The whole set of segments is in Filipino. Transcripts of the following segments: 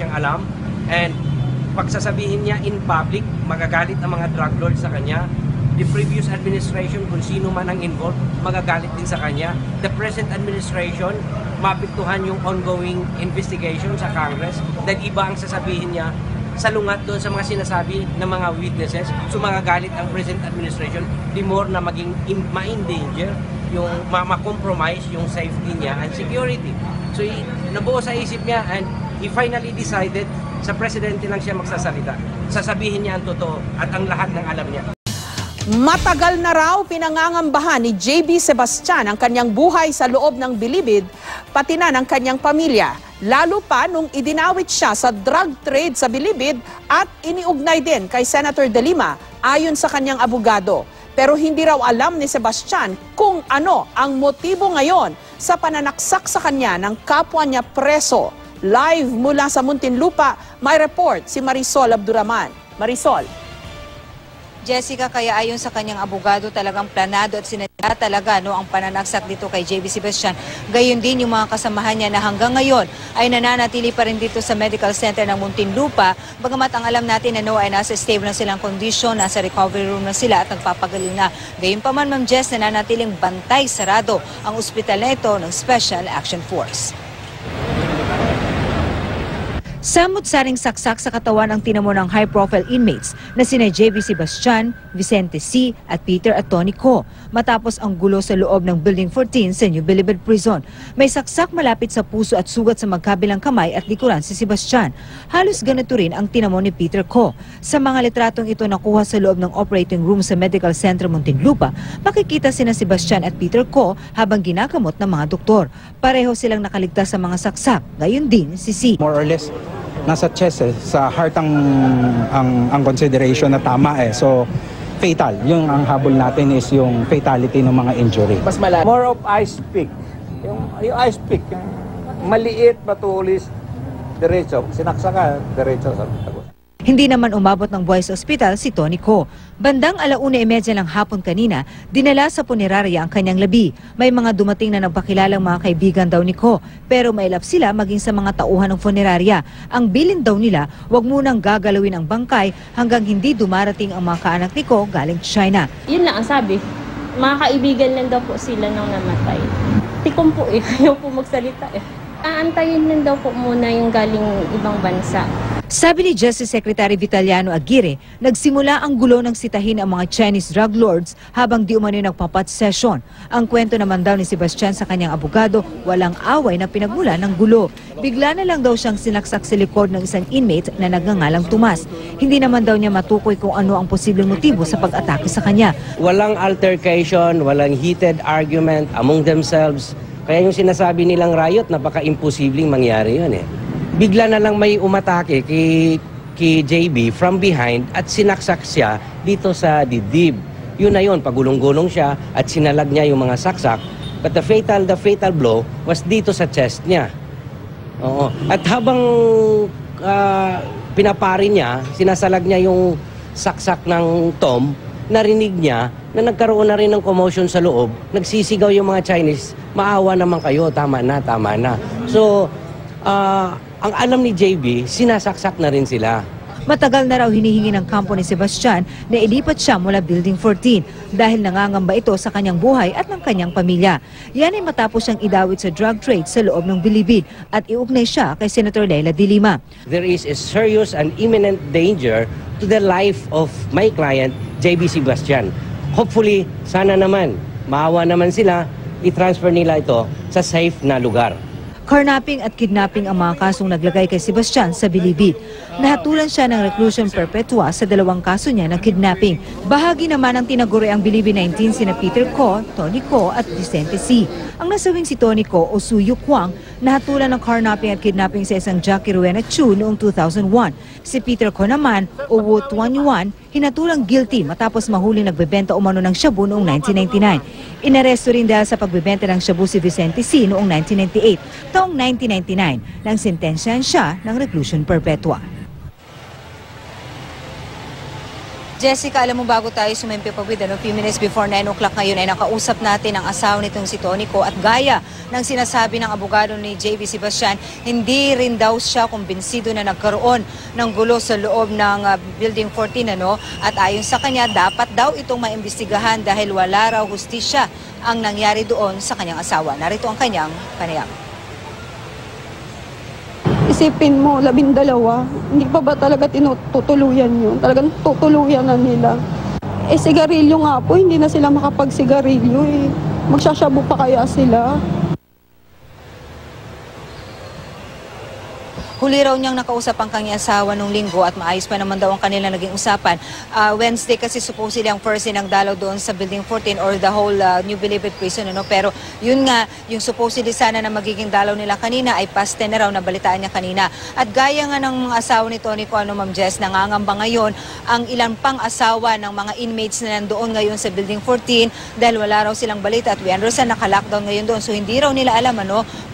siyang alam. And pagsasabihin niya in public, magagalit ang mga drug lords sa kanya. The previous administration, kung sino man ang involved, magagalit din sa kanya. The present administration, mapiktuhan yung ongoing investigation sa Congress dahil iba ang sasabihin niya salungat doon sa mga sinasabi ng mga witnesses. So magagalit ang present administration, the more na maging ma-endanger yung ma-compromise yung safety niya and security. So nabuo sa isip niya and he finally decided sa presidente lang siya magsasalita. Sasabihin niya ang totoo at ang lahat ng alam niya. Matagal na raw pinangangambahan ni JB Sebastian ang kanyang buhay sa loob ng bilibid, pati na ng kanyang pamilya. Lalo pa nung idinawit siya sa drug trade sa bilibid at iniugnay din kay Senator De Lima ayon sa kanyang abogado. Pero hindi raw alam ni Sebastian kung ano ang motibo ngayon sa pananaksak sa kanya ng kapwa niya preso. Live mula sa Muntinlupa, may report si Marisol Abduraman. Marisol. Jessica, kaya ayon sa kanyang abogado, talagang planado at sinadya talaga ang pananaksak dito kay JB Sebastian. Gayon din yung mga kasamahan niya na hanggang ngayon ay nananatili pa rin dito sa Medical Center ng Muntinlupa. Bagamat ang alam natin na ay nasa stable na silang kondisyon, nasa recovery room na sila at nagpapagaling na. Gayon pa man, Ma'am Jess, nananatiling bantay sarado ang ospital na ito ng Special Action Force. Samot-saring saksak sa katawan ang tinamo ng high-profile inmates na sina JB Sebastian, Vicente C. at Peter at Tony Co. matapos ang gulo sa loob ng Building 14 sa New Bilibid Prison. May saksak malapit sa puso at sugat sa magkabilang kamay at likuran si Sebastian. Halos ganito rin ang tinamo ni Peter Co. Sa mga litratong ito nakuha sa loob ng operating room sa Medical Center Muntinlupa, makikita sina Sebastian at Peter Co. habang ginagamot ng mga doktor. Pareho silang nakaligtas sa mga saksak, gayon din si C. More or less nasa chest sa heart ang consideration na tama So fatal. Yung ang habol natin is yung fatality ng mga injury. Mas malaki. More of ice pick. Yung ice pick, yung maliit, matulis, diretso. Sinaksakan, diretso sa tagos. Hindi naman umabot ng buhay sa ospital si Tony Co. Bandang 1:30 ng hapon kanina, dinala sa punerarya ang kanyang labi. May mga dumating na nagpakilalang mga kaibigan daw ni Co. Pero mailap sila maging sa mga tauhan ng punerarya. Ang bilin daw nila, wag munang gagalawin ang bangkay hanggang hindi dumarating ang mga kaanak ni Co galing China. Yun lang ang sabi. Mga kaibigan lang daw po sila nang namatay. Tikom po ayaw po magsalita Aantayin lang daw po muna yung galing ibang bansa. Sabi ni Justice Secretary Vitaliano Aguirre, nagsimula ang gulo ng sitahin ang mga Chinese drug lords habang di umano nagpapat session. Ang kwento naman daw ni Sebastian sa kanyang abogado, walang away na pinagmula ng gulo. Bigla na lang daw siyang sinaksak sa likod ng isang inmate na nagngangalang Tomas. Hindi naman daw niya matukoy kung ano ang posibleng motibo sa pag-atake sa kanya. Walang altercation, walang heated argument among themselves. Kaya yung sinasabi nilang riot, napaka-imposibleng mangyari yun Bigla na lang may umatake kay JB from behind at sinaksak siya dito sa dibdib. Yun na yun, pagulong-gulong siya at sinalag niya yung mga saksak. But the fatal blow was dito sa chest niya. Oo. At habang pinapari niya, sinasalag niya yung saksak ng Tom, narinig niya na nagkaroon na rin ng commotion sa loob. Nagsisigaw yung mga Chinese, maawa naman kayo, tama na. So, ang alam ni JB, sinasaksak na rin sila. Matagal na raw hinihingi ng kampo ni Sebastian na ilipat siya mula Building 14 dahil nangangamba ito sa kanyang buhay at ng kanyang pamilya. Yan ay matapos siyang idawit sa drug trade sa loob ng bilibid at iugnay siya kay Senator Leila De Lima. There is a serious and imminent danger to the life of my client, JB Sebastian. Hopefully, sana naman, maawa naman sila, i-transfer nila ito sa safe na lugar. Carnapping at kidnapping ang mga kasong naglagay kay Sebastian sa bilibid. Nahatulan siya ng reclusion perpetua sa 2 kaso niya ng kidnapping. Bahagi naman ng tinaguri ang bilibid 19 sina Peter Co, Tony Co at Vicente C. Ang nasawing si Tony Co o Suyu Kwang, nahatulan ng carnapping at kidnapping sa isang Jackie Rowena Chu noong 2001. Si Peter Co naman o Wu Tuanyuan, hinatulang guilty matapos mahuling nagbebenta umano ng shabu noong 1999. Inaresto rin dahil sa pagbebenta ng shabu si Vicente C noong 1998. Taong 1999, nang sentensyahan siya ng reclusion perpetua. Jessica, alam mo bago tayo sumempe pa with, a few minutes before 9 o'clock ngayon ay nakausap natin ang asawa nitong si Tonico at gaya ng sinasabi ng abogado ni JB Sebastian, hindi rin daw siya kumbinsido na nagkaroon ng gulo sa loob ng Building 14 at ayon sa kanya dapat daw itong maimbestigahan dahil wala raw hustisya ang nangyari doon sa kanyang asawa. Narito ang kanyang panayam. Isipin mo, 12, hindi pa ba talaga tinutuluyan yun? Talagang tutuluyan na nila. Sigarilyo nga po, hindi na sila makapagsigarilyo eh. Magsasyabu pa kaya sila? Huli raw niyang nakausap ang kanyang asawa nung linggo at maayos pa naman daw ang kanilang naging usapan. Wednesday kasi supposedly ang first day ng dalaw doon sa Building 14 or the whole New Bilibid prison. Pero yun nga, yung supposedly sana na magiging dalaw nila kanina ay past 10 na raw, nabalitaan niya kanina. At gaya nga ng mga asawa ni Tonico, Ma'am Jess, nangangamba ngayon ang ilang pang asawa ng mga inmates na nandoon ngayon sa Building 14 dahil wala raw silang balita at we understand naka-lockdown ngayon doon. So hindi raw nila alam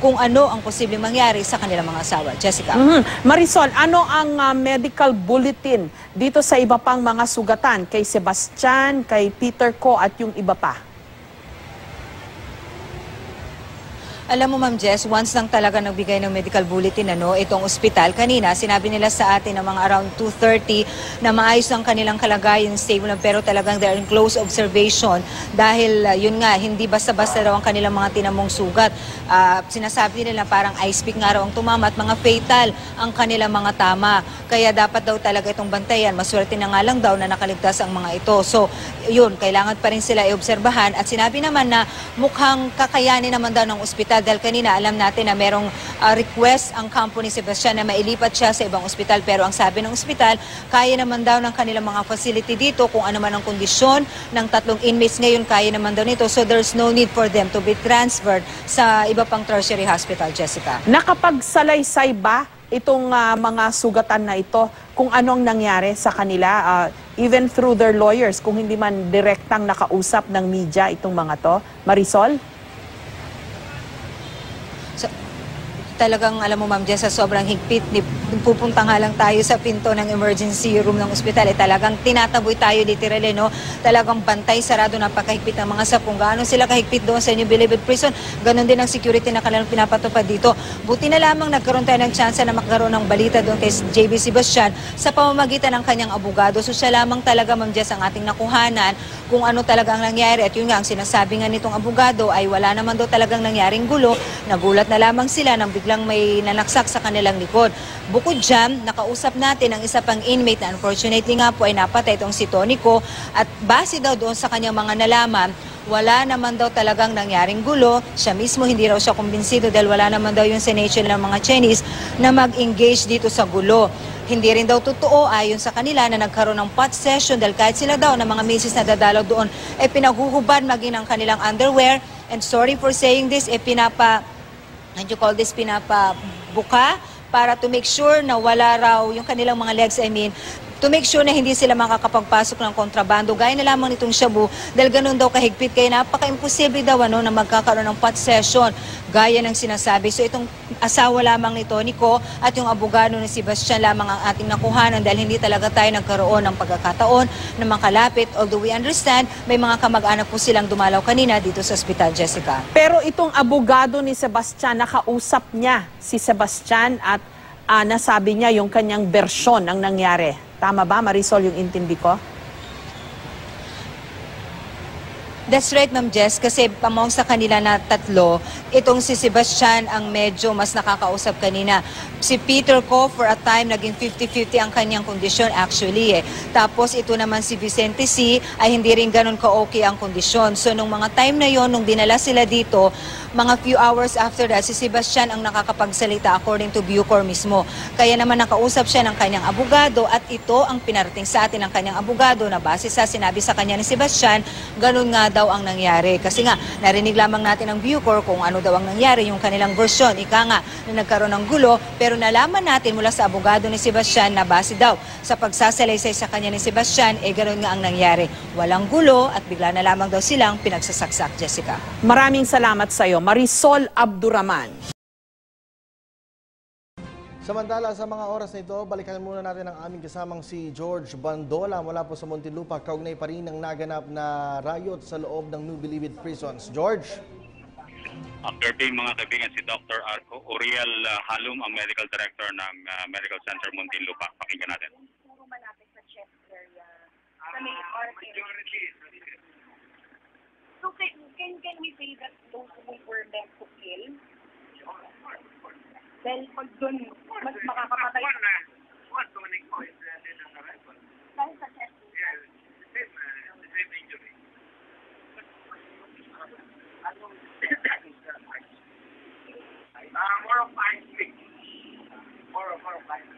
kung ano ang posibleng mangyari sa kanilang mga asawa. Jessica. Marisol, ano ang medical bulletin dito sa iba pang mga sugatan kay Sebastian, kay Peter Ko at yung iba pa? Alam mo, Ma'am Jess, once lang talaga nagbigay ng medical bulletin itong ospital. Kanina, sinabi nila sa atin na mga around 2:30 na maayos ang kanilang kalagayan, stable lang, pero talagang they're in close observation dahil yun nga, hindi basta-basta raw ang kanilang mga tinamong sugat. Sinasabi nila parang ice pick nga raw ang tumama at mga fatal ang kanilang mga tama. Kaya dapat daw talaga itong bantayan. Maswerte na nga lang daw na nakaligtas ang mga ito. So, yun, kailangan pa rin sila i-obserbahan. At sinabi naman na mukhang kakayanin naman daw ng ospital dahil kanina alam natin na merong request ang kampo ni Sebastian na mailipat siya sa ibang ospital, pero ang sabi ng ospital, kaya naman daw ng kanilang mga facility dito kung ano man ang kondisyon ng 3 inmates ngayon, kaya naman daw nito, so there's no need for them to be transferred sa iba pang tertiary hospital. Jessica. Nakapagsalaysay ba itong mga sugatan na ito kung anong nangyari sa kanila, even through their lawyers, kung hindi man direktang nakausap ng media itong mga to? Marisol? Talagang, alam mo, Ma'am Jess, sa sobrang higpit, pupunta nga lang tayo sa pinto ng emergency room ng ospital. Talagang tinataboy tayo literally, Talagang bantay, sarado, napakahigpit ng mga staff. Kung gaano sila kahigpit doon sa New Bilibid Prison, ganun din ang security na kanilang pinapatupad dito. Buti na lamang nagkaroon tayo ng chance na makakaroon ng balita doon kay JB Sebastian sa pamamagitan ng kanyang abogado. So siya lamang talaga, Ma'am Jess, ang ating nakuhanan kung ano talagang nangyari. At yun nga, ang sinasabi nga nitong abogado ay wala naman daw talagang nangyaring gulo. Nagulat na lamang sila nang biglang may nanaksak sa kanilang likod. Bukod dyan, nakausap natin ang isa pang inmate na unfortunately nga po ay napatay itong si Tonico at base daw doon sa kanyang mga nalaman, wala naman daw talagang nangyaring gulo. Siya mismo hindi raw siya kumbinsido dahil wala naman daw yung sination ng mga Chinese na mag-engage dito sa gulo. Hindi rin daw totoo ayon sa kanila na nagkaroon ng pot session dahil kahit sila daw na mga misis na dadalaw doon ay pinaghuhubad maging ang kanilang underwear. And sorry for saying this, pinapabuka para to make sure na wala raw yung kanilang mga legs, to make sure na hindi sila makakapagpasok ng kontrabando. Gaya na lamang nitong shabu dahil ganun daw kahigpit, kaya napaka-imposible daw na magkakaroon ng pot session gaya ng sinasabi. So itong asawa lamang ni Tonico at yung abogado ni Sebastian lamang ang ating nakuhanan dahil hindi talaga tayo nagkaroon ng pagkakataon na makalapit. Although we understand, may mga kamag-anak po silang dumalaw kanina dito sa ospital, Jessica. Pero itong abogado ni Sebastian, nakausap niya si Sebastian at nasabi niya yung kanyang bersyon ng nangyari. Tama ba, Marisol, yung intindi ko? That's right, Ma'am Jess, kasi among sa kanila na 3, itong si Sebastian ang medyo mas nakakausap kanina. Si Peter Ko, for a time, naging 50-50 ang kanyang kondisyon actually. Tapos ito naman si Vicente C, ay hindi rin ganun ka-okay ang kondisyon. So nung mga time na yon, nung dinala sila dito, mga few hours after that, si Sebastian ang nakakapagsalita according to Bucor mismo. Kaya naman nakausap siya ng kanyang abogado at ito ang pinarating sa atin ng kanyang abogado na base sa sinabi sa kanya ni Sebastian, ganun nga daw ang nangyari. Kasi nga, narinig lamang natin ng Bucor kung ano daw ang nangyari, yung kanilang version. Ika nga, na nagkaroon ng gulo, pero nalaman natin mula sa abogado ni Sebastian na base daw sa pagsasalaysay sa kanya ni Sebastian, ganun nga ang nangyari. Walang gulo at bigla na lamang daw silang pinagsasaksak, Jessica. Maraming salamat sa iyo, Marisol Abduraman. Samantala, sa mga oras na ito, balikan muna natin ang aming kasamang si George Bandola mula po sa Muntinlupa. Kaugnay pa rin ang naganap na riot sa loob ng New Bilibid Prisons. George? After being mga kaibigan, si Dr. Uriel Halum, ang Medical Director ng Medical Center Muntinlupa. Pakinggan natin. Malapit sa chest area. Sa may so can we say that those who were meant to kill? Dahil pag doon, mas makakapatay. What's the winning point? Dahil sa chest. Yeah, the same injury. More of 5 feet. More of 5 feet.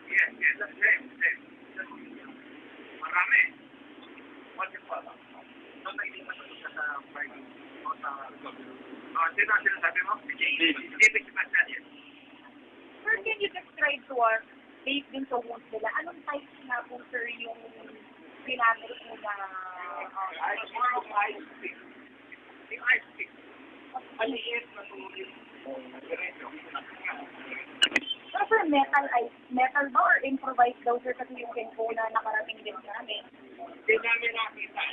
Yes, the same. Marami. What's your father? So, nailimit ito sa parking o sa sinasabi mo? David Sebastian. Sir, can you describe to us, based din sa wounds nila, anong type na po, sir, yung pinamit mo na more of ice pick? Yung ice pick. Maliit na tuloy. Pero sir, metal ba or improvised daw, sir, kasi yung info na nakarating din namin? Hindi namin nakita.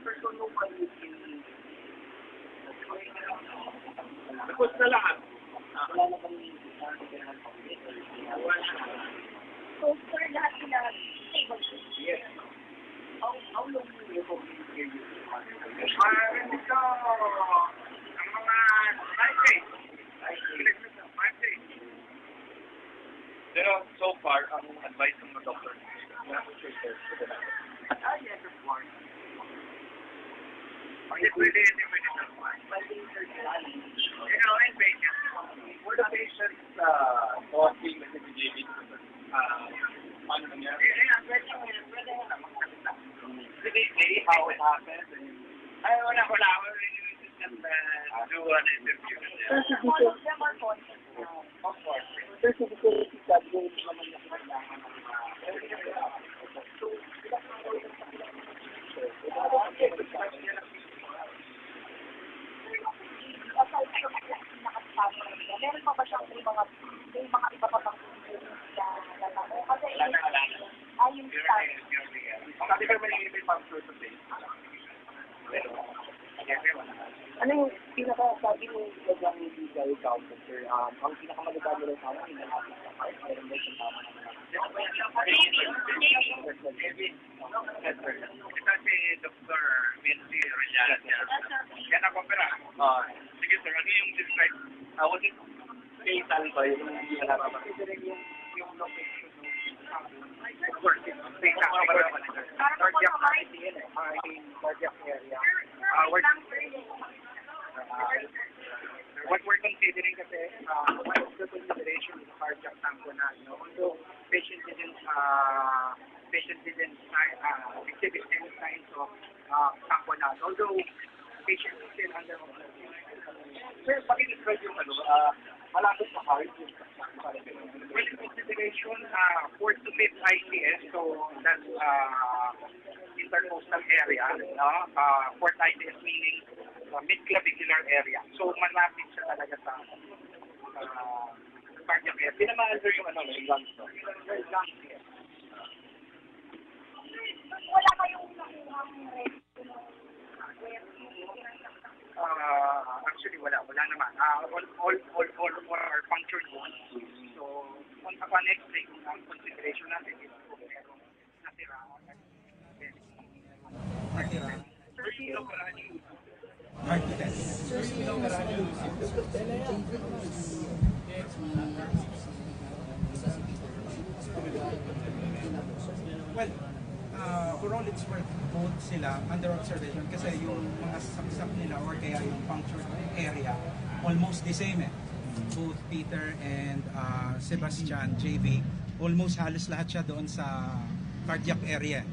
Personal quality. Tapos na lahat. Wala na kami. So, sir, lahat sila stable. Yes. How long do you hope to hear you? Ito, ang mga 5 days. 5 days. Pero so far, ang advice ng mga doctor, yes, of course. Were the patients talking with the JB? Paano nangyari? Did they say how it happened? Ay, wala. Just do an interview. All of them are conscious now. Of course. There's a facility that goes naman na kailangan ng meron pa ba siyang may mga iba pa bang kasi yung staff. Kasi kami may pang-sure to say. Ano yung pinaka-sabi mo yung legal counsel, sir? Ang pinaka-malagay mo lang sa amin, hinahapit sa part, meron ba yung tama naman? Ito si Dr. Vinci Rillana. Yan ako, pera. Sige, sir, ano yung describe? Was it fatal ba yung nararamdaman? Yung location of course, it's fatal. Cardiac area. What we're considering kasi, one of the consideration is cardiac tamponade. Although patient didn't exhibit any signs of tamponade. Although patient is still under observation. Sir, bakit describe yung malapit sa heart? Well, in consideration, 4th to 5th ICS, so that's intercostal area. 4th ICS meaning mid-clavicular area. So, malapit siya talaga sa cardiac area. Tinamaan sir yung lungs. Lungs, yes. Wala kayong actually, wala naman. All are punctured wounds. So, upon X-ray, ang consideration natin is kung merong natira. Well, for all it's worth, both sila under observation kasi yung mga saksak nila or kaya yung punctured area, almost the same Both Peter and Sebastian, JV, almost halos lahat siya doon sa cardiac area.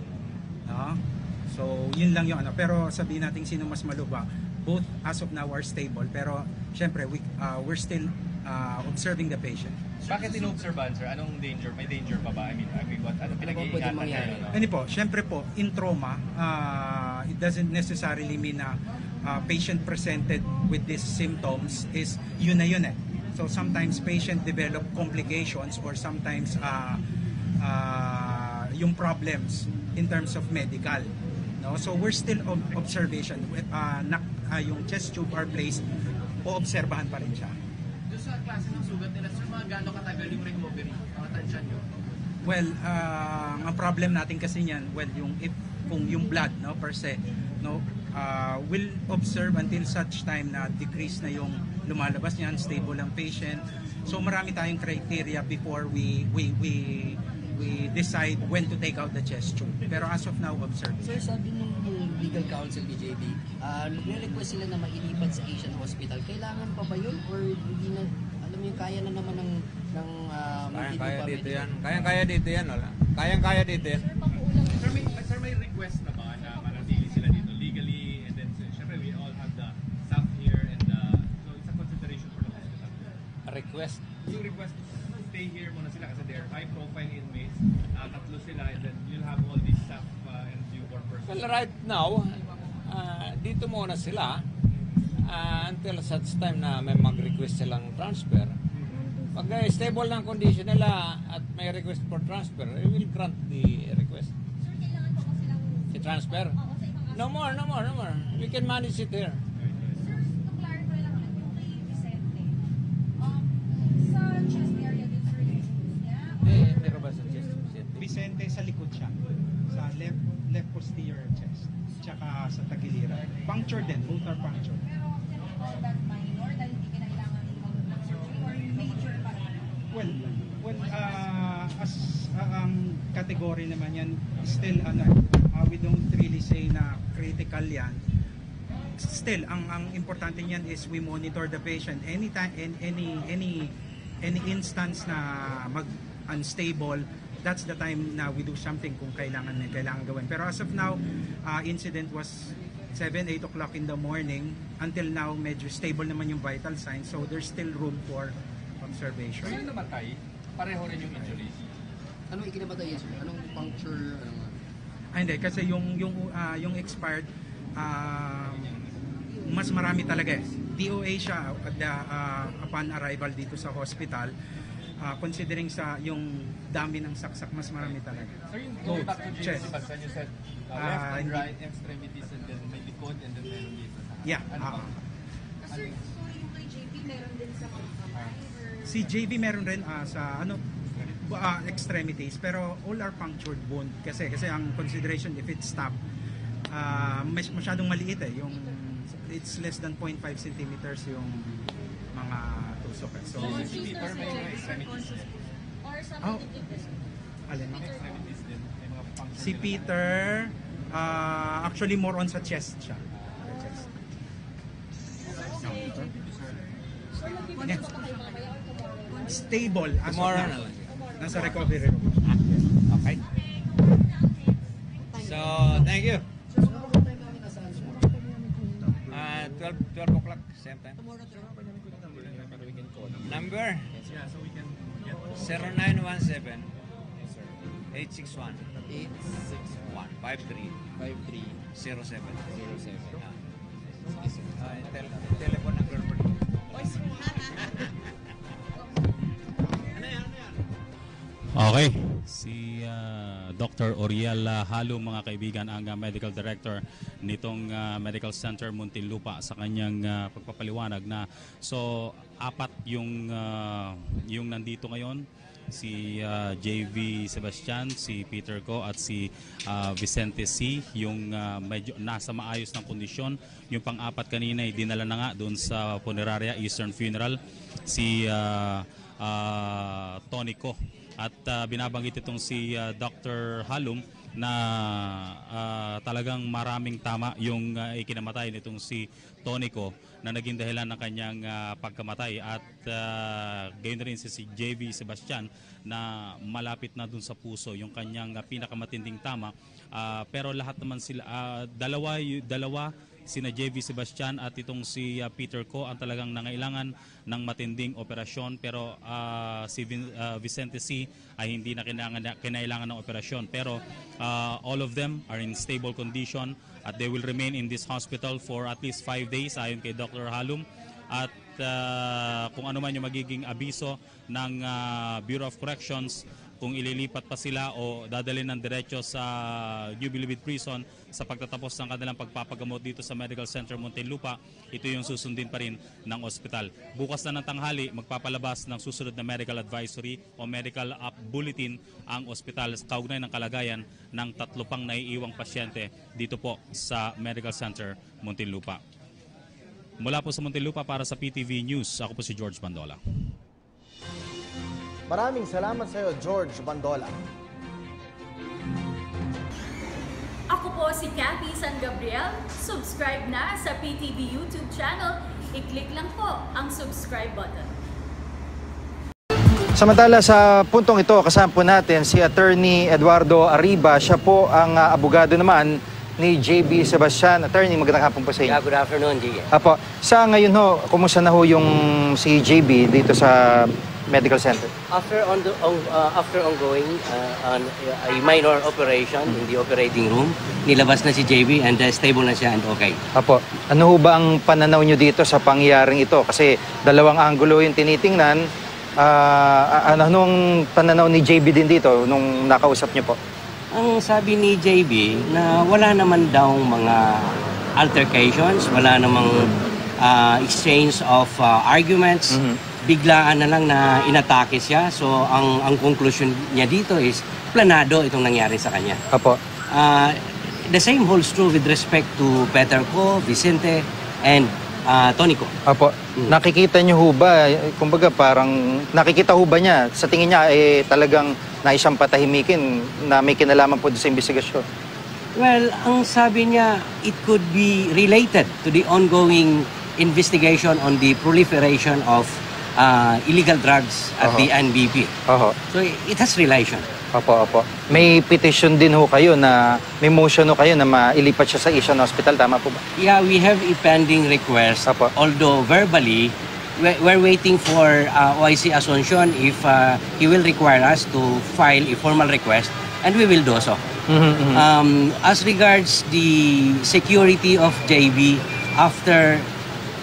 So, yun lang yung Pero sabihin natin sino mas maluba. Both as of now are stable. Pero, syempre, we're still observing the patient. Bakit ino-observan, sir? Anong danger? May danger pa ba? I mean, what? Ano pinag-iingatan niya? Ano po, syempre po, in trauma, it doesn't necessarily mean na patient presented with these symptoms is yun na yun So sometimes patient develop complications or sometimes yung problems in terms of medical. No? So we're still observation. Yung chest tube are placed, oobserbahan pa rin siya. Doon sa klase ng sugat nila, sir, mga gaano katagal yung recovery? Mga tansya nyo? Well, ang problem natin kasi niyan, kung yung blood, no, per se, no, will observe until such time na decrease na yung lumalabas niyan, stable ang patient. So marami tayong criteria before we decide when to take out the chest tube. Pero as of now, observe. Sir, sabi nung legal counsel ni JB, nagre-request sila na mailipat sa Asian Hospital. Kailangan pa ba yun? Or hindi na, alam mo yung kaya na naman ng kaya dito yan. Kayang-kaya dito yan. Wala. Kayang-kaya dito yan. Sir, may request na ba na manatili sila dito legally? And then, syempre, we all have the staff here and so it's a consideration for the hospital. A request? Yung request stay here muna sila kasi they're high-profile inmates. Tatlo sila and then you'll have all these staff and newborn persons. Well, right now, dito muna sila until such time na may mag-request silang transfer. Pag stable ng condition nila at may request for transfer, we will grant the request. Sir, kailangan pa ba silang I-transfer? No more. We can manage it here. Sir, to clarify lang ulit yung kay Vicente. Sa chest area din, sir, yung niya? Pero ba sa chest? Vicente, sa likod siya. Sa left posterior chest. Tsaka sa tagiliran. Punctured din. Both are punctured. Pero can we call that minor dahil hindi kinailangan mag-surgery or major pa rin? Well, as ang category naman yan, still we don't really say na critical yan. Still, ang importante niyan is we monitor the patient anytime, any instance na unstable. That's the time na we do something kung kailangan gawin. Pero as of now, incident was 7-8 o'clock in the morning. Until now, medyo stable naman yung vital signs. So there's still room for observation. So yung namatay, pareho rin yung injuries? Anong ikinamatay yan, sir? Anong puncture? Hindi, kasi yung expired, mas marami talaga eh. DOA siya upon arrival dito sa hospital. Considering sa yung dami ng saksak, mas marami talaga. So yung going back to chest. Sebastian, you said left and right extremities and then may likod and then meron dito. Yeah. Sir, so yung kay JP meron din sa kamay? Si JB meron rin sa extremities, pero all are punctured wound kasi ang consideration if it's stopped, masyadong maliit eh, yung it's less than 0.5 centimeters yung mga tusok eh. So si Peter may mga extremities din. Or something alin? Extremities din. May mga puncture Si Peter actually more on sa chest siya. Stable as Tomorrow of now. na. Nasa recovery room. Okay. So, thank you. 12 o'clock, same time. Number? Yeah, so we can get 0917 861 5307. Telephone ng girlfriend. Okay, si Dr. Oriel Halum, mga kaibigan, ang medical director nitong Medical Center Muntinlupa sa kanyang pagpapaliwanag na so apat yung nandito ngayon, si JV Sebastian, si Peter Ko at si Vicente C, yung medyo nasa maayos ng kondisyon. Yung pang-apat kanina ay dinala na nga doon sa Funeraria Eastern Funeral, si Tony Ko. At binabanggit itong si Dr. Halum na talagang maraming tama yung ikinamatay nitong si Tony Ko na naging dahilan ng kanyang pagkamatay, at gayon rin si JV Sebastian na malapit na dun sa puso yung kanyang pinakamatinding tama, pero lahat naman sila dalawa sina JV Sebastian at itong si Peter Ko ang talagang nangailangan ng matinding operasyon, pero si Vicente C ay hindi na kinailangan ng operasyon, pero all of them are in stable condition at they will remain in this hospital for at least 5 days ayon kay Dr. Halum. At kung ano man yung magiging abiso ng Bureau of Corrections, kung ililipat pa sila o dadalhin ng diretso sa New Bilibid Prison sa pagtatapos ng kanilang pagpapagamot dito sa Medical Center Muntinlupa, ito yung susundin pa rin ng ospital. Bukas na ng tanghali, magpapalabas ng susunod na medical advisory o medical bulletin ang ospital kaugnay ng kalagayan ng 3 pang naiiwang pasyente dito po sa Medical Center Muntinlupa. Mula po sa Muntinlupa para sa PTV News, ako po si George Bandola. Maraming salamat sa iyo, George Bandola. Ako po si Cathy San Gabriel. Subscribe na sa PTV YouTube channel. I-click lang po ang subscribe button. Samantala sa puntong ito, kasama po natin si Attorney Eduardo Arriba. Siya po ang abogado naman ni JB Sebastian. Attorney, magandang hapon po sa inyo. Good afternoon, G. Apo, sa ngayon ho, kumusta na ho yung si JB dito sa Medical Center? After ongoing a minor operation in the operating room, nilabas na si JB and stable na siya and okay. Apo, ano ho ba ang pananaw nyo dito sa pangyayaring ito? Kasi dalawang anggulo yung tinitingnan. Anong pananaw ni JB din dito nung nakausap nyo po? Ang sabi ni JB na wala naman daw mga altercations, wala namang exchange of arguments. Biglaan na lang na inatake siya. So ang conclusion niya dito is planado itong nangyari sa kanya. Apo. The same holds true with respect to Peter Ko, Vicente, and Tony Ko. Apo. Nakikita niyo ho ba, kumbaga parang nakikita ho ba niya, sa tingin niya talagang naisang patahimikin na may kinalaman po sa investigasyon? Well, ang sabi niya, it could be related to the ongoing investigation on the proliferation of illegal drugs at the NBP. So it has relation. Opo. May petition din ho kayo na, may motion ho kayo na mailipat siya sa Asian Hospital, tama po ba? Yeah, we have a pending request. Although verbally, we're waiting for OIC Asuncion if he will require us to file a formal request, and we will do so. As regards the security of JB after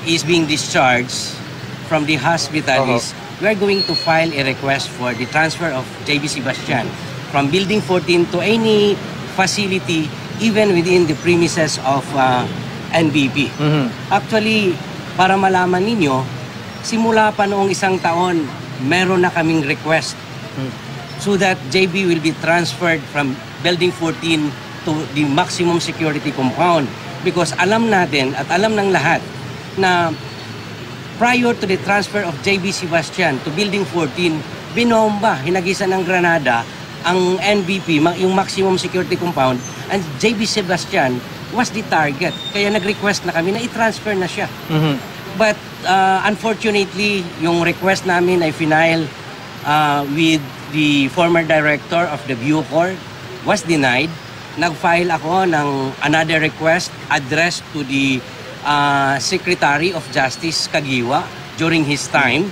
he's being discharged from the hospital, we are going to file a request for the transfer of JB Sebastian from Building 14 to any facility even within the premises of NBP. Actually, para malaman ninyo, simula pa noong 1 taon, meron na kaming request so that JB will be transferred from Building 14 to the maximum security compound. Because alam natin at alam ng lahat na prior to the transfer of JB Sebastian to Building 14, binomba, hinagisan ng granada ang NBP, yung maximum security compound, and JB Sebastian was the target. Kaya nag-request na kami na i-transfer na siya. But unfortunately, yung request namin ay final with the former director of the Bucor was denied. Nag-file ako ng another request addressed to the Secretary of Justice Kagiwa during his time.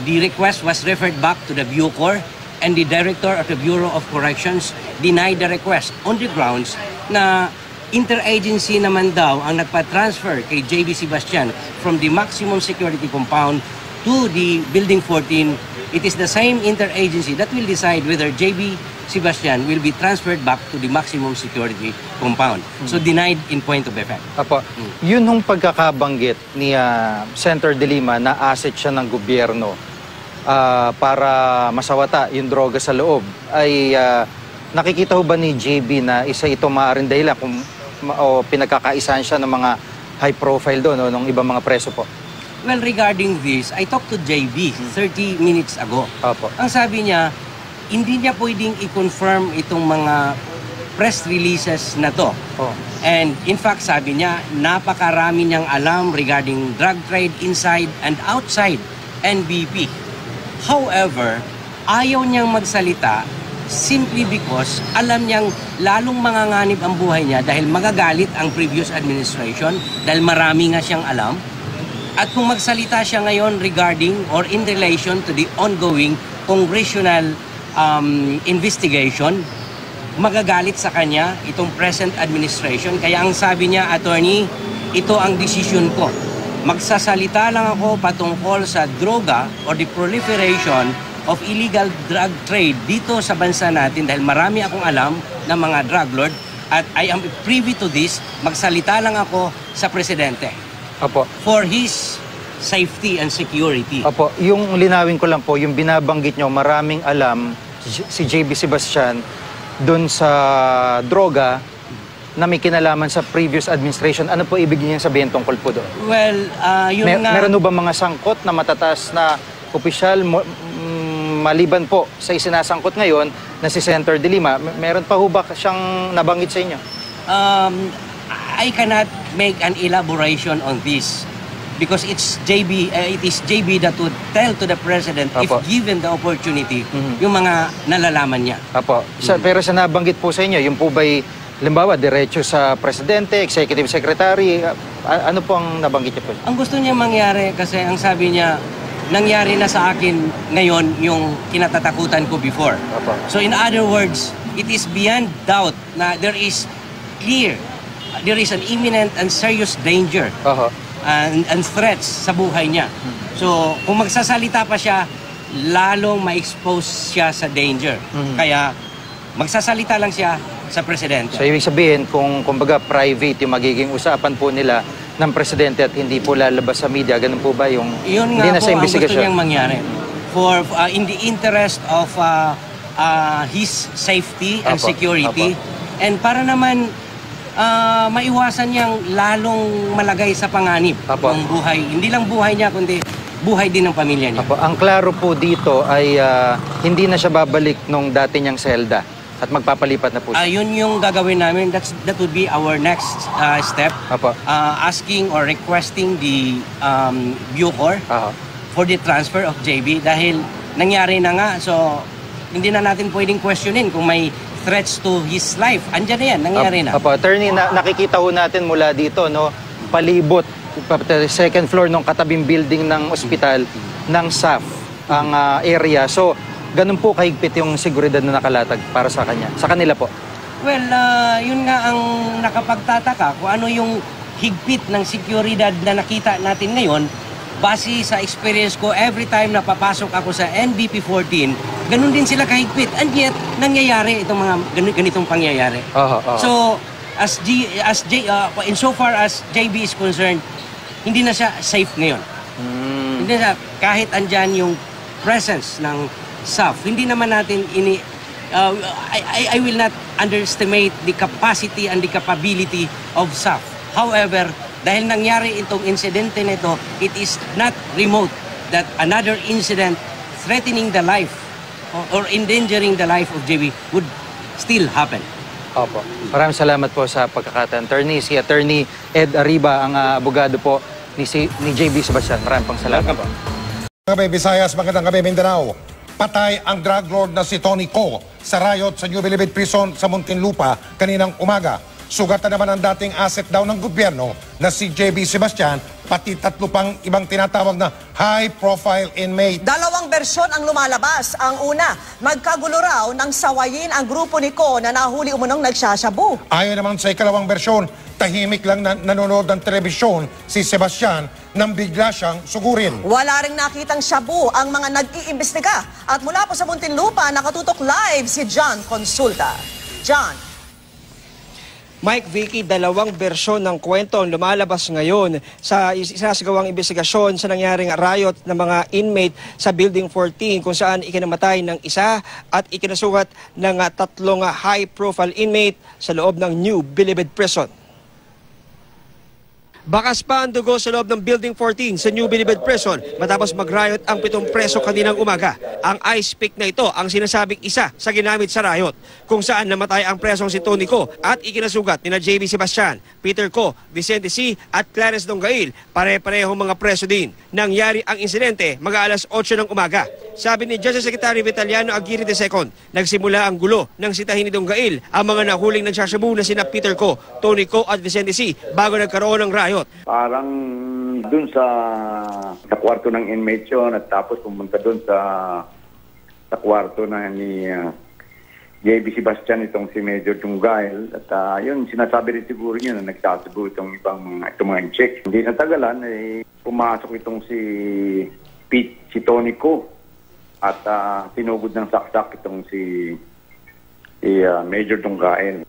The request was referred back to the Bucor, and the Director of the Bureau of Corrections denied the request on the grounds na interagency naman daw ang nagpa-transfer kay JB Sebastian from the maximum security compound to the Building 14. It is the same interagency that will decide whether JB Sebastian will be transferred back to the maximum security compound. So denied in point of effect. Apo, yun hong pagkakabanggit ni Senator De Lima na asset siya ng gobyerno para masawata yung droga sa loob, ay nakikita ho ba ni JB na isa ito maaaring dahilan kung pinagkakaisahan siya ng mga high profile doon o ng ibang mga preso po? Well, regarding this, I talked to JB 30 minutes ago. Apo. Ang sabi niya, hindi niya pwedeng i-confirm itong mga press releases na to. And in fact, sabi niya, napakarami niyang alam regarding drug trade inside and outside NBP. However, ayaw niyang magsalita simply because alam niyang lalong manganganib ang buhay niya dahil magagalit ang previous administration dahil marami nga siyang alam. At kung magsalita siya ngayon regarding or in relation to the ongoing congressional investigation, magagalit sa kanya itong present administration. Kaya ang sabi niya, attorney, ito ang decision ko. magsasalita lang ako patungkol sa droga or the proliferation of illegal drug trade dito sa bansa natin dahil marami akong alam ng mga drug lord at I am privy to this, magsalita lang ako sa presidente. Opo. For his safety and security. Opo, yung linawin ko lang po, yung binabanggit nyo, maraming alam si JB Sebastian doon sa droga na may kinalaman sa previous administration. Ano po ibig niya sabihin tungkol po doon? Well, yun nga... Meron ba mga sangkot na matataas na opisyal maliban po sa isinasangkot ngayon na si Senator De Lima? Meron pa ho ba siyang nabanggit sa inyo? I cannot make an elaboration on this because it is JB that would tell to the President Apo. if given the opportunity yung mga nalalaman niya. Apo. Pero sa nabanggit po sa inyo, yung po ba'y halimbawa, diretso sa Presidente, Executive Secretary, ano po ang nabanggit niyo po? Ang gusto niya mangyari kasi ang sabi niya, nangyari na sa akin ngayon yung kinatatakutan ko before. Apo. So in other words, it is beyond doubt na there is an imminent and serious danger and threats sa buhay niya. So kung magsasalita pa siya, lalong ma-expose siya sa danger. Kaya magsasalita lang siya sa presidente. So ibig sabihin, kung kumbaga private yung magiging usapan po nila ng presidente at hindi po lalabas sa media, ganun po ba yung yun hindi nga na po sa ang gusto investigasyon? niyang mangyari. For in the interest of his safety and Apo. security Apo. and para naman maiwasan niyang lalong malagay sa panganib Apo. ng buhay. Hindi lang buhay niya kundi buhay din ng pamilya niya. Apo. Ang klaro po dito ay hindi na siya babalik nung dati niyang selda at magpapalipat na po siya. Yun yung gagawin namin. That would be our next step. Apo. Asking or requesting the Bucor for the transfer of JB dahil nangyari na nga. So, hindi na natin pwedeng questionin kung may threats to his life. Andiyan na yan. Nangyari na. Apo. Attorney, nakikita ho natin mula dito, no, palibot, second floor ng katabing building ng ospital ng SAF ang area. So, ganun po kahigpit yung seguridad na nakalatag para sa kanya, sa kanila po? Well, yun nga ang nakapagtataka kung ano yung higpit ng seguridad na nakita natin ngayon. Base sa experience ko, every time na papasok ako sa NBP 14, ganun din sila kahigpit. And yet, nangyayari itong mga ganitong pangyayari. So, insofar as JB is concerned, hindi na siya safe ngayon. Hindi na, kahit andyan yung presence ng SAF, hindi naman natin I will not underestimate the capacity and the capability of SAF. However, dahil nangyari itong insidente nito, it is not remote that another incident threatening the life or endangering the life of JB would still happen. Opo. Maraming salamat po sa pagkakataon. Si Attorney Ed Arriba, ang abogado po ni JB Sebastian. Maraming pang salamat po. Magandang gabi, Visayas. Magandang gabi, Mindanao. Patay ang drug lord na si Tony Co sa riot sa New Bilibid Prison sa Muntinlupa kaninang umaga. Sugatan naman ang dating asset daw ng gobyerno na si JB Sebastian, pati 3 pang ibang tinatawag na high-profile inmate. Dalawang bersyon ang lumalabas. Ang una, magkagulo raw nang sawayin ang grupo ni Co na nahuli umunong nagsasyabu. Ayon naman sa ikalawang bersyon, tahimik lang nanonood ng telebisyon si Sebastian nang bigla siyang sugurin. Wala ring nakitang syabu ang mga nag-iimbestiga. At mula po sa Muntinlupa, nakatutok live si John Consulta. John. Mike, Vicky, dalawang bersyon ng kwento ang lumalabas ngayon sa isinasagawang investigasyon sa nangyaring riot ng mga inmate sa Building 14 kung saan ikinamatay ng isa at ikinasugat ng 3 high-profile inmate sa loob ng New Bilibid Prison. Bakas pa ang dugo sa loob ng Building 14 sa New Bilibid Prison matapos mag-riot ang 7 preso kaninang umaga. Ang ice pick na ito ang sinasabing isa sa ginamit sa riot kung saan namatay ang presong si Tony Co at ikinasugat ni JB Sebastian, Peter Co, Vicente C at Clarence Donggail. Pare-parehong mga preso din. Nangyari ang insidente mag-aalas 8 ng umaga. Sabi ni Justice Secretary Vitaliano Aguirre II, nagsimula ang gulo nang sitahin ni Donggail ang mga nahuling nagsasyabu na sina Peter Co, Tony Co at Vicente C bago nagkaroon ng riot. Parang dun sa kwarto ng inmate yun at tapos pumunta dun sa kwarto na ni JB Sebastian, itong si Major Tunggail. At yun, sinasabi rin siguro niya na nagsasabi itong mga chicks. Hindi na tagalan, pumasok itong si Tony Ko at tinugod ng saksak itong si Major Tunggail.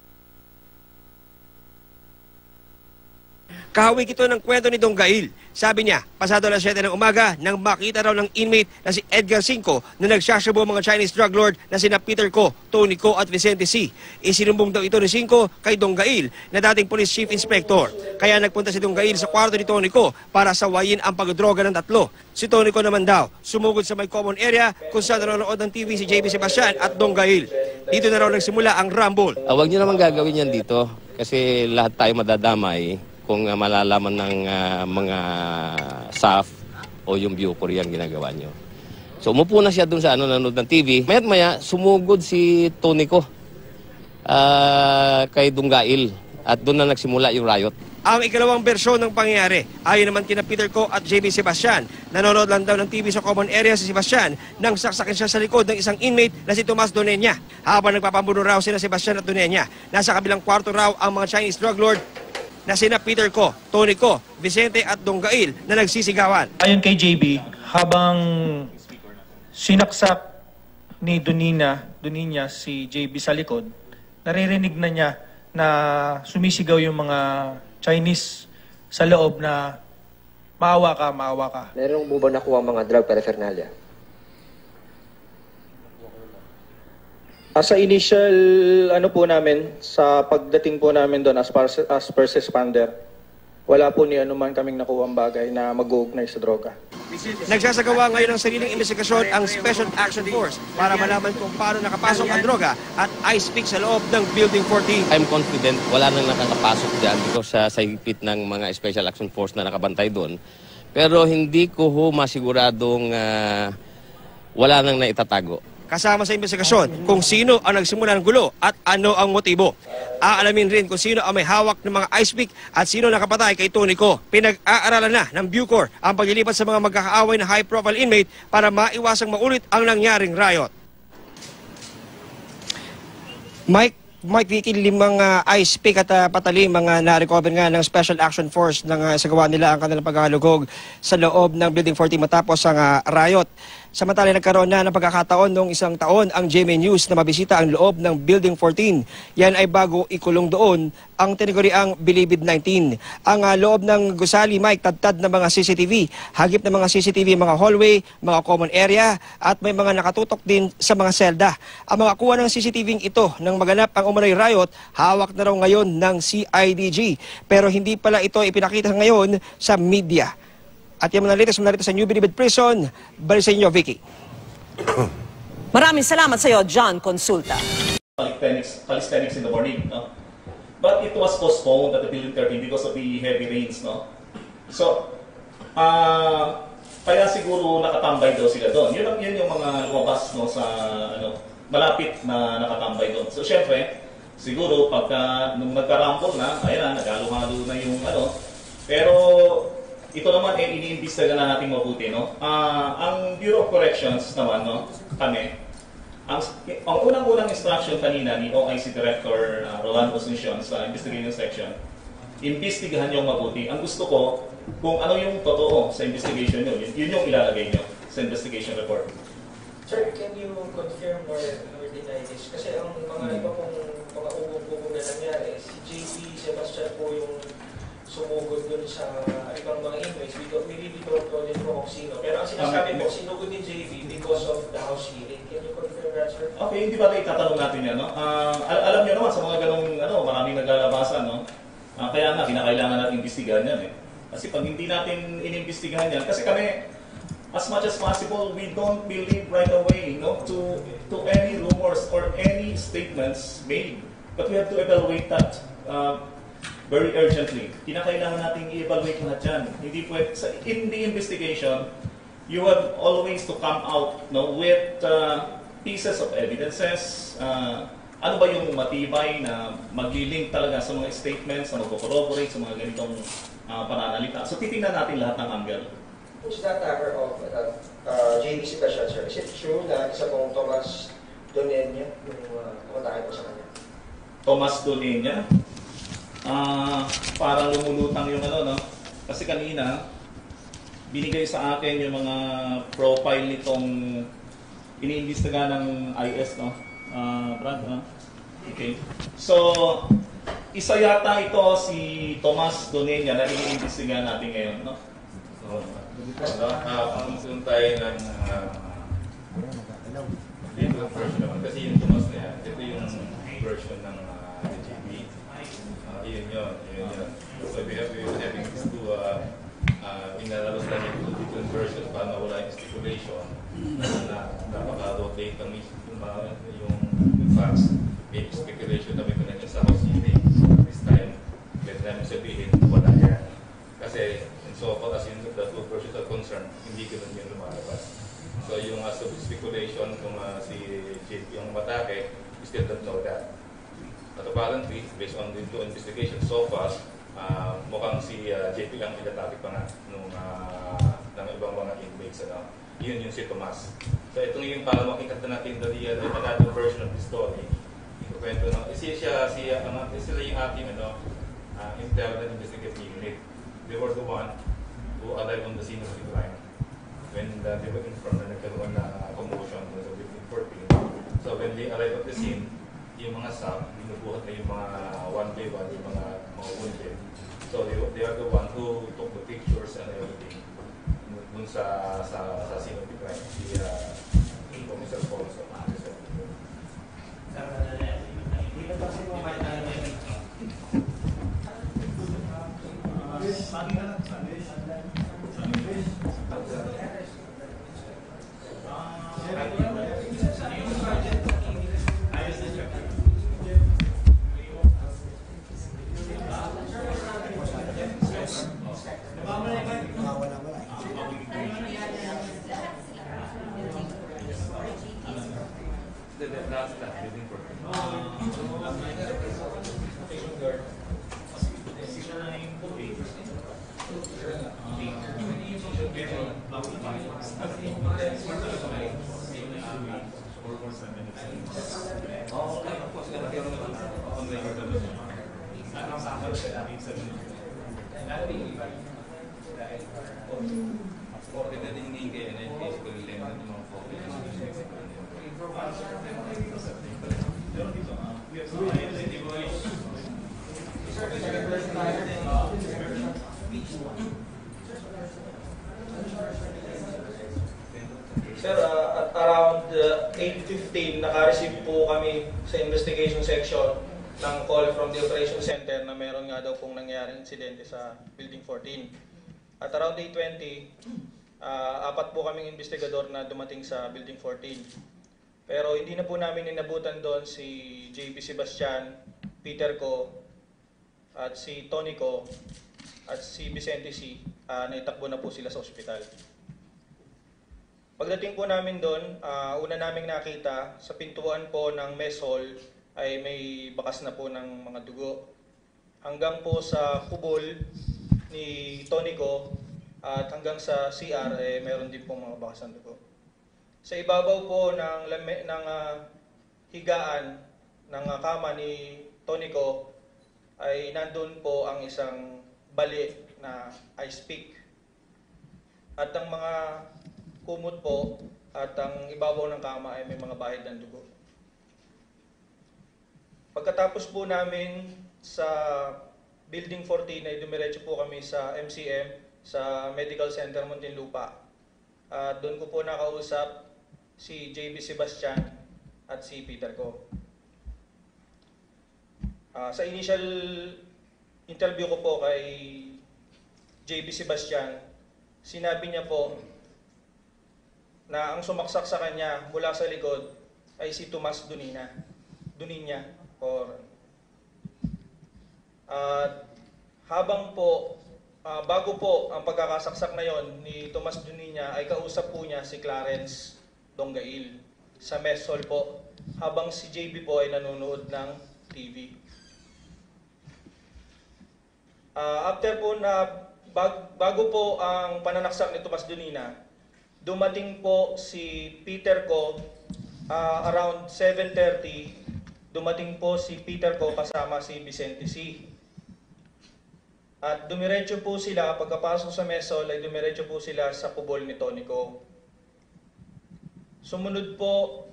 Kahawig ito ng kwento ni Donggail. Sabi niya, pasado alas 7 ng umaga nang makita raw ng inmate na si Edgar Cinco na nagsasabaw mga Chinese drug lord na sina Peter Ko, Tony Ko at Vicente C. Isinumbong daw ito ni Cinco kay Donggail na dating police chief inspector. Kaya nagpunta si Donggail sa kwarto ni Tony Ko para sawayin ang pagdroga ng tatlo. Si Tony Ko naman daw sumugod sa may common area kung saan nanonood ng TV si JB Sebastian at Donggail. Dito na raw nagsimula ang rumble. Huwag niyo naman gagawin yan dito kasi lahat tayo madadamay kung malalaman ng mga staff o yung Bucor yan ginagawa nyo. So umupo na siya dun sa nanonood ng TV. Maya't maya, sumugod si Tony Ko kay Donggail at doon na nagsimula yung riot. Ang ikalawang bersyon ng pangyayari, ayon naman kina Peter Ko at JB Sebastian, nanonood lang daw ng TV sa common area si Sebastian nang saksakin siya sa likod ng isang inmate na si Tomas Donenya. Habang nagpapambuno raw sina Sebastian at Donenya, nasa kabilang kwarto raw ang mga Chinese drug lord na sina Peter Ko, Tony Ko, Vicente at Donggail na nagsisigawan. Ayon kay JB, habang sinaksak ni Donenya si JB sa likod, naririnig na niya na sumisigaw yung mga Chinese sa loob na maawa ka, maawa ka. Meron mo ba nakuha mga drug paraphernalia? Sa initial po namin, sa pagdating po namin doon as first responder, wala po ni anuman kaming nakuha ang bagay na mag-uugnay sa droga. Nagsasagawa ngayon ng sariling investigasyon ang Special Action Force para malaman kung paano nakapasok ang droga at ice pick sa loob ng Building 14. I'm confident wala nang nakakapasok dyan dito sa higpit ng mga Special Action Force na nakabantay doon. Pero hindi ko masiguradong wala nang naitatago. Kasama sa investigasyon kung sino ang nagsimula ng gulo at ano ang motibo. Aalamin rin kung sino ang may hawak ng mga ice pick at sino nakapatay kay Tony Ko. Pinag-aaralan na ng Bucor ang paglilipat sa mga magkakaaway na high-profile inmate para maiwasang maulit ang nangyaring riot. Mike Vicky, 5 ice pick at patali mga na-recover nga ng Special Action Force nang isagawa nila ang kanilang paghahalugog sa loob ng Building 14 matapos ang riot. Samantala nagkaroon na ng pagkakataon noong isang taon ang GMA News na mabisita ang loob ng Building 14. Yan ay bago ikulong doon ang tinaguriang Bilibid 19. Ang loob ng gusali, Mike, tad-tad na mga CCTV, hagip na mga CCTV, mga hallway, mga common area at may mga nakatutok din sa mga selda. Ang mga kuha ng CCTV ito nang maganap ang umano'y riot, hawak na raw ngayon ng CIDG. Pero hindi pala ito ipinakita ngayon sa media. At yung mga narito sa New Bilibid Prison, balik sa inyo, Vicky. Maraming salamat sa iyo, John Consulta. Calisthenics in the morning, no? But it was postponed at the Building 13 because of the heavy rains, no? So, kaya siguro nakatambay daw sila doon. Yun yung mga lumabas, no, sa malapit na nakatambay doon. So, syempre, siguro pagka nung nagka-rumble na, ayan na, nagalo-halo na yung pero ito naman ay iniimbestigahan na natin mabuti, no? Ang Bureau of Corrections naman, no, kami, ang unang-unang instruction kanina ni OIC Director Rolando Asuncion sa Investigating Section, imbestigahan niyo mabuti. Ang gusto ko, kung ano yung totoo sa investigation niyo, yun yung ilalagay niyo sa investigation report. Sir, can you confirm or deny this? Kasi ang mga iba pong mga ubog-ubog na nangyari, si JB Sebastian po yung sumugod dun sa ibang mga inmates. We really don't know din po kung sino. Pero ang sinasabi po, sinugod ni JB because of the house hearing. Can you confirm that, sir? Okay, hindi ba itatanong natin yan, no? Alam niyo naman sa mga ganong, maraming naglalabasan, no? Kaya nga, kinakailangan natin imbestigahan yan, eh. Kasi pag hindi natin inimbestigahan yan, kasi kami, as much as possible, we don't believe right away, no, to any rumors or any statements made. But we have to evaluate that very urgently. Kinakailangan natin i-evaluate lahat yan. Hindi pwede, in the investigation, you have always to come out, no, with pieces of evidences. Ano ba yung matibay na mag-link talaga sa mga statements na mag-corroborate sa mga ganitong pananalita. So titingnan natin lahat ng angle. Who's that cover of JB Sebastian, sir? Is it true na isa pong Tomas Donenia, yung kumatake po sa kanya? Tomas Donenia. Parang lumulutang yung ano, no? Kasi kanina, binigay sa akin yung mga profile nitong iniimbestiga ng IS, no? Brad, okay. So, isa yata ito si Tomas Donenia na iniimbestiga natin ngayon, no? So, kung tayo ng dito version naman, kasi yung Tomas na yan, ito yung version ng JB. Yun yun. So we have having these two inalalos lang yung different versions para mawala yung stipulation na napaka-rotate ang yung facts. May speculation na may pinagin sa house hearing. This time, pwede namin sabihin, wala yan. Kasi, in so far as in the two versions are concerned, hindi ganun yung lumalabas. So yung speculation kung si JP yung matake, we still don't know that. But apparently, based on the investigation so far, mukhang si JP lang pinatake pa nga ng ibang mga inmates. Yun yung si Tomas. So itong yung para makikita natin another version of the story. Ikukwento ng sila yung ating internal investigative unit. They were the one who arrived on the scene of the crime when they were informed na nagkaroon na commotion sa building 14. So when they arrived at the scene, yung mga staff, binubuhat na yung mga one by one, yung mga wounded. So they are the one who took the pictures and everything dun sa scene of the crime. Si Commissar Paulson. Sir, at around 8:15, naka-receive po kami sa investigation section ng call from the operation center na meron nga daw pong nangyari insidente sa Building 14. At around 8:20, apat po kaming investigador na dumating sa Building 14. Pero hindi na po namin inabutan doon si JB Sebastian, Peter Ko, at si Tony Ko, at si Vicente C. Naitakbo na po sila sa ospital. Pagdating po namin doon, una naming nakita sa pintuan po ng mess hall ay may bakas na po ng mga dugo. Hanggang po sa kubol ni Tony Ko at hanggang sa CR meron din po mga bakas ng dugo. Sa ibabaw po ng higaan ng kama ni Tony Ko ay nandun po ang isang bali na ice pick. At ang mga kumot po at ang ibabaw ng kama ay may mga bahid ng dugo. Pagkatapos po namin sa Building 14 ay dumiretso po kami sa MCM, sa Medical Center Muntinlupa. At doon ko po nakausap si JB Sebastian at si Peter Ko. Sa initial interview ko po kay JB Sebastian, sinabi niya po na ang sumaksak sa kanya mula sa likod ay si Tomas Donenia. Habang po, bago po ang pagkakasaksak na yon ni Tomas Donenia ay kausap po niya si Clarence Donggail sa mess hall po, habang si JB po ay nanonood ng TV. After po na, bago po ang pananaksak ni Tomas Donenia, dumating po si Peter Ko around 7:30, dumating po si Peter Ko kasama si Vicente C. At dumiretso po sila, pagkapasok sa Mesol ay dumiretso po sila sa kubol ni Tonico. Sumunod po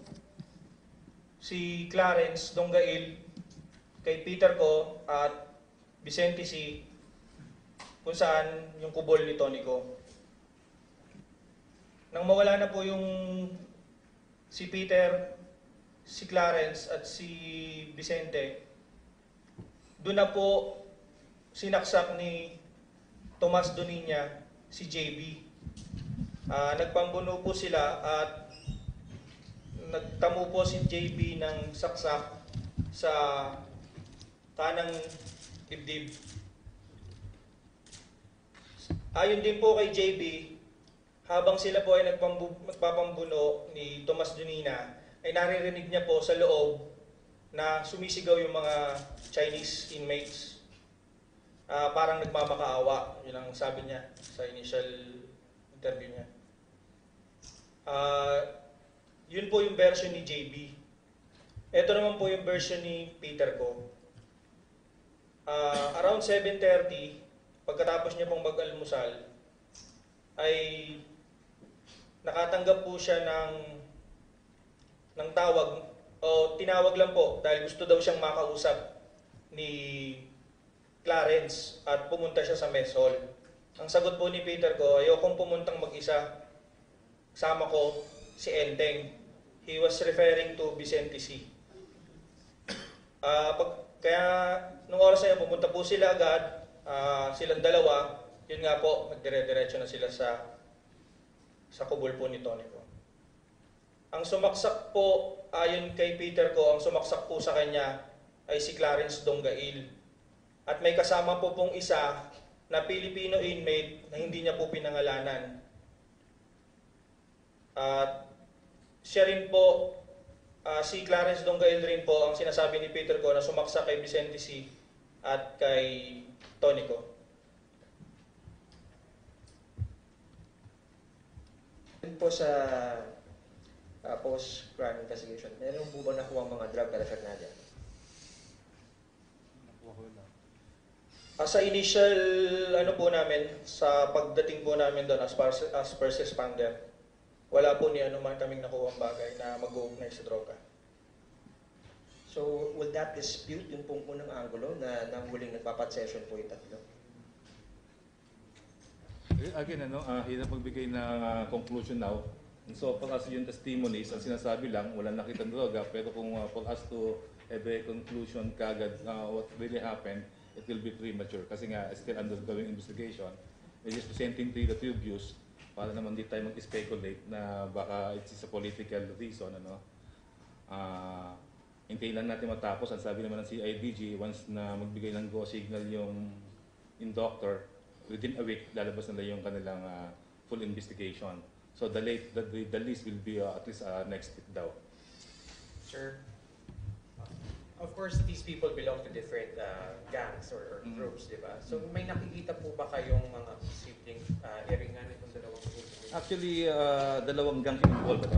si Clarence Donggail kay Peter Ko at Vicente C kung saan yung kubol ni Tonico. Nang mawala na po yung si Peter, si Clarence at si Vicente, doon na po sinaksak ni Tomas Doniña si JB. Nagpambuno po sila at nagtamo po si JB ng saksak sa kanang dibdib. Ayon din po kay JB, habang sila po ay nagpapambuno ni Tomas Doniña, ay naririnig niya po sa loob na sumisigaw yung mga Chinese inmates. Parang nagmamakaawa, yun ang sabi niya sa initial interview niya. Yun po yung version ni JB. Ito naman po yung version ni Peter Ko. Around 7:30, pagkatapos niya pong mag-almusal, ay nakatanggap po siya ng tawag o tinawag lang po dahil gusto daw siyang makausap ni Clarence at pumunta siya sa mess hall. Ang sagot po ni Peter Ko, ayokong pumuntang mag-isa. Kasama ko si Enteng. He was referring to Vicente C. Kaya nung oras na yun, pumunta po sila agad, silang dalawa, yun nga po, nagdire-diretso na sila sa kubol po ni Tonico. Ang sumaksak po, ayon kay Peter Ko, ang sumaksak po sa kanya ay si Clarence Donggail. At may kasama po pong isa na Filipino inmate na hindi niya po pinangalanan. At siya rin po, si Clarence Donggail rin po ang sinasabi ni Peter Ko na sumaksak kay Vicente C. at kay Tonico. Po sa post-crime investigation, meron po ba nakuha ang mga drug paraphernalia? Sa initial po namin, sa pagdating po namin doon as first responder, wala po ni man kaming nakuha ang bagay na mag-uugnay sa droga. So, will that dispute yung pong unang angulo na nang huling nagpapat-session po yung tatlo? Again, hirap magbigay na conclusion now. And so, for us yung testimonies, ang sinasabi lang, walang nakitang droga, pero kung for us to have a conclusion kagad what really happened, it will be premature. Kasi nga, still undergoing investigation. We're just presenting to you the true views para naman di tayo mag-speculate na baka it's a political reason. Hintayin lang natin matapos. Ang sabi naman ng CIDG, once na magbigay ng go signal yung doctor, within a week, lalabas nila yung kanilang full investigation. So the list will be at least next week daw. Sir, of course, these people belong to different gangs or groups, di ba? So may nakikita po ba kayong mga posibleng iringan itong dalawang groups? Actually, dalawang gangs involved,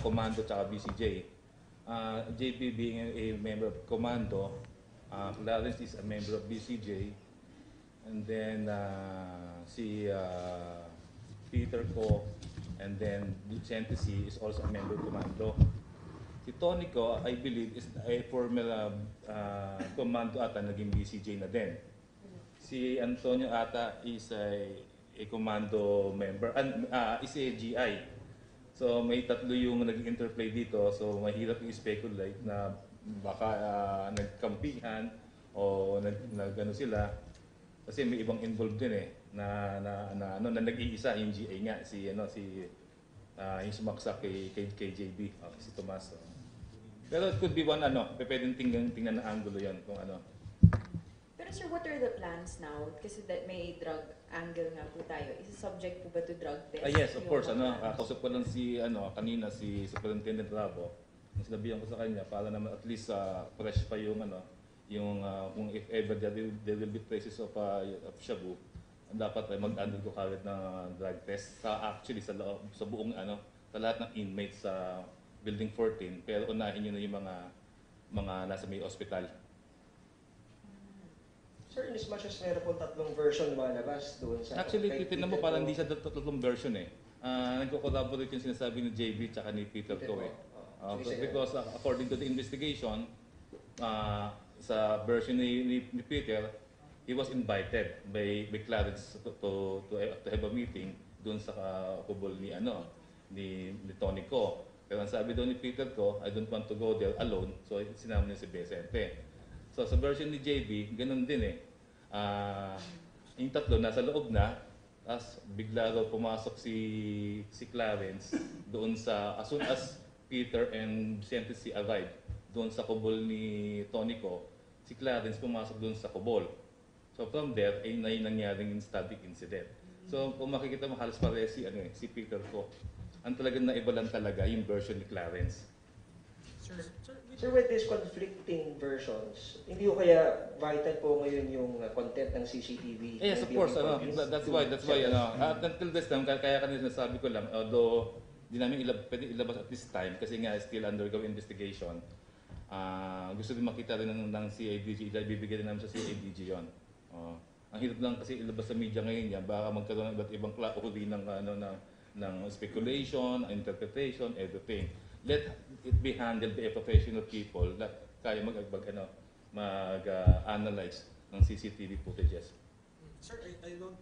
Commando at BCJ. JP being a member of Commando, Clarence is a member of BCJ, and then si Peter Ko, and then Vicente C is also a member of Commando. Si Tonico, I believe, is a former Commando ata, naging BCJ na din. Si Antonio ata is a Commando member, is a GI. So may tatlo yung nag-interplay dito, so mahirap i-speculate na baka nagkampihan o nag-ano sila. Kasi may ibang involved din na nag-iisa yung GI nga, yung sumaksak kay JB, si Tomas. Pero it could be one, pwedeng tingnan na angulo yan kung ano. Pero sir, what are the plans now? Kasi may drug angle nga po tayo. Is it subject po ba to drug test? Yes, of course. Kausap ko lang kanina si Superintendent Rabo. Sinabihan ko sa kanya para naman at least fresh pa yung kung if ever there will be traces of shabu, dapat mag-undergo kagad ng drug test actually sa buong sa lahat ng inmates sa Building 14, pero unahin nyo na yung mga nasa may hospital. Sir, in as much as meron pong tatlong version lumalabas doon sa... Actually, titignan mo parang hindi siya tatlong version eh. Nagko-collaborate yung sinasabi ni JB tsaka ni Peter ko eh. Because according to the investigation, sa version ni Peter, he was invited by Clarence to have a meeting doon sa kubol ni Tony Ko. Pero ang sabi doon ni Peter ko, I don't want to go there alone, so sinama niya si Vicente. So sa version ni JB, ganun din eh. Yung tatlo nasa loob na, as bigla daw pumasok si Clarence doon sa, as soon as Peter and Vicente arrived doon sa kubol ni Tony Ko, si Clarence pumasok doon sa kubol. So from there, ay nangyaring stabbing incident. So kung makikita mo halos pareho si Peter Ko. Ang talagang naiba lang talaga yung version ni Clarence. Sir, with these conflicting versions, hindi ko kaya vital po ngayon yung content ng CCTV? Yes, of course. That's why until this time, kaya kanina sinasabi ko lang, although di namin pwede ilabas at this time kasi nga still undergo investigation, gusto din makita rin ng CIDG, ibibigay din namin sa CIDG yun. Ang hirap lang kasi ilabas sa media ngayon yan, baka magkaroon ng iba't ibang uri ng speculation, interpretation, everything. Let it be handled by professional people na kaya mag-analyze ng CCTV footages. Sir, I don't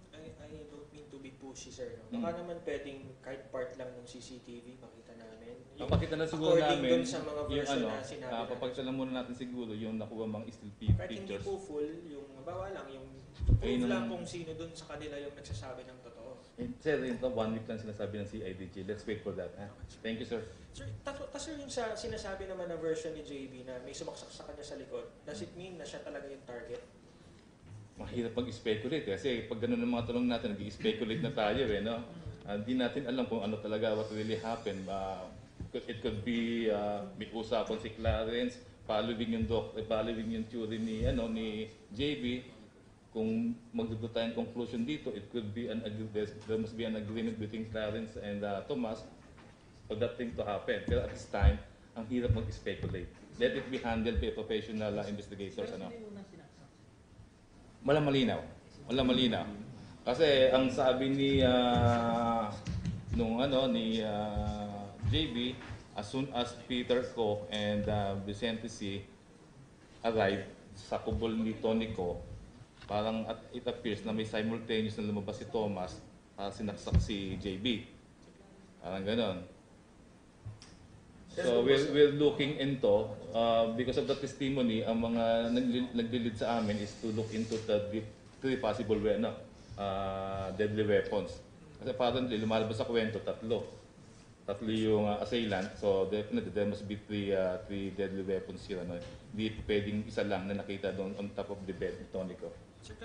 mean to be pushy, sir. No? Baka naman pwedeng kahit part lang ng CCTV makita namin. Papakita na siguro namin dun sa mga version na sinabi papakita lang muna natin siguro yung nakuha mga still pictures. Kahit hindi po full, yung mabawa lang, yung proof lang kung sino dun sa kanila yung nagsasabi ng totoo. Sir, ito 1 week lang sinasabi ng CIDG. Let's wait for that. Thank you, sir. Sir, sir, yung sinasabi naman na version ni JB na may sumaksak sa kanya sa likod, does it mean na siya talaga yung target? Mahirap mag-speculate kasi pag ganun ang mga tanong natin, nag-speculate na tayo eh, no? Hindi natin alam kung ano talaga what really happened. It could be may usapan si Clarence, following yung theory ni JB. Kung magdugo tayong conclusion dito, it could be there must be an agreement between Clarence and Tomas for that thing to happen. Pero at this time, ang hirap mag-speculate. Let it be handled by professional investigators. Walang malinaw. Kasi ang sabi ni JB, as soon as Peter Ko and Vicente C arrived sa kubol ni Tony Ko, parang it appears na may simultaneous na lumabas si Thomas sinaksak si JB. Parang ganon. So we're looking into, because of the testimony, ang mga nag-lead sa amin is to look into the three possible deadly weapons. Kasi apparently lumalabas sa kwento, tatlo yung assailant. So definitely there must be three deadly weapons here. Hindi pwedeng isa lang na nakita doon on top of the bed ni Tony Ko. Sir,